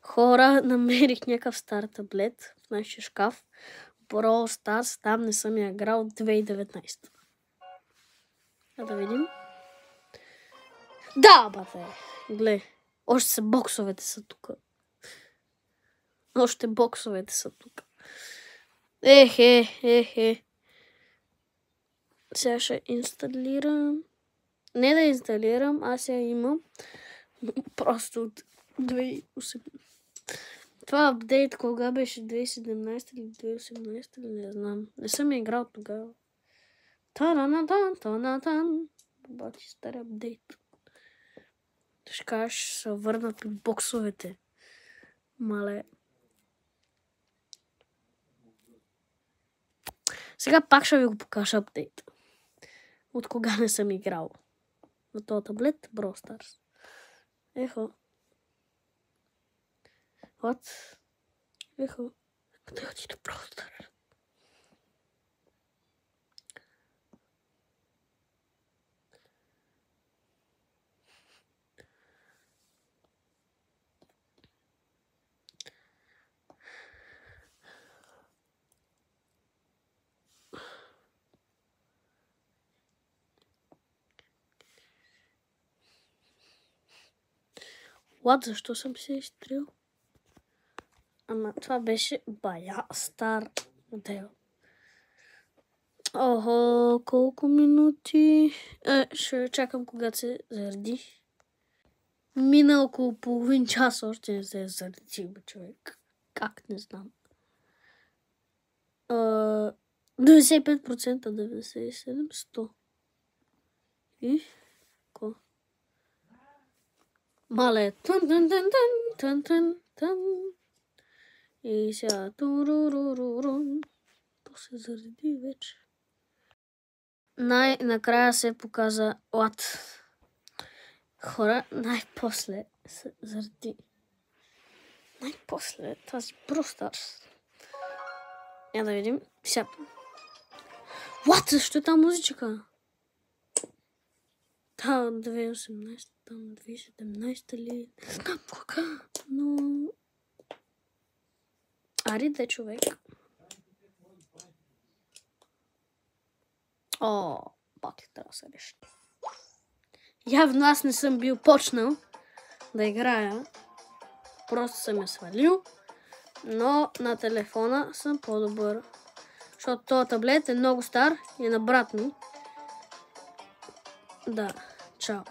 Хора, намерих някакъв стар таблет в нашия шкаф. Brawl Stars, там не съм я играл от 2019. Да видим. Да, бате! Гле, още са боксовете са тук. Още боксовете са тук. Ехе. Сега ще инсталирам. Не да инсталирам, аз я имам. Просто от 2018. Това апдейт кога беше? 2017 или 2018 или не знам. Не съм я играл тогава. Та-на-на-тан. Бати стар апдейт. Ще кажеш, се върнат при боксовете. Мале. Сега пак ще ви го покажа апдейт. От кога не съм играл. На този таблет Brawl Stars. Ехо. Вот. Ехо. Къде отиде Brawl Stars? Защо съм се изтрил? Ама това беше бая стар модел. Охо, колко минути? Ще чакам когато се заради. Мина около половин час, още не се е заради, човек. Как не знам. 95%, 97%, 100%. И? Ко? Мале. Тън. И сега турурурурун. То се зареди вече. Накрая се показа лад. Хора, най-после се зареди. Най-после тази Brawl Stars. Я да видим. Сега. Защо е тази музичка? Та 2018, там 2017 ли? Не знам кога, но... Ари де човек. Пак ли трябва да се реши? Явно аз не съм бил почнал да играя. Просто съм я свалил. Но на телефона съм по-добър. Защото този таблет е много стар и е на брат ми. Да, чао.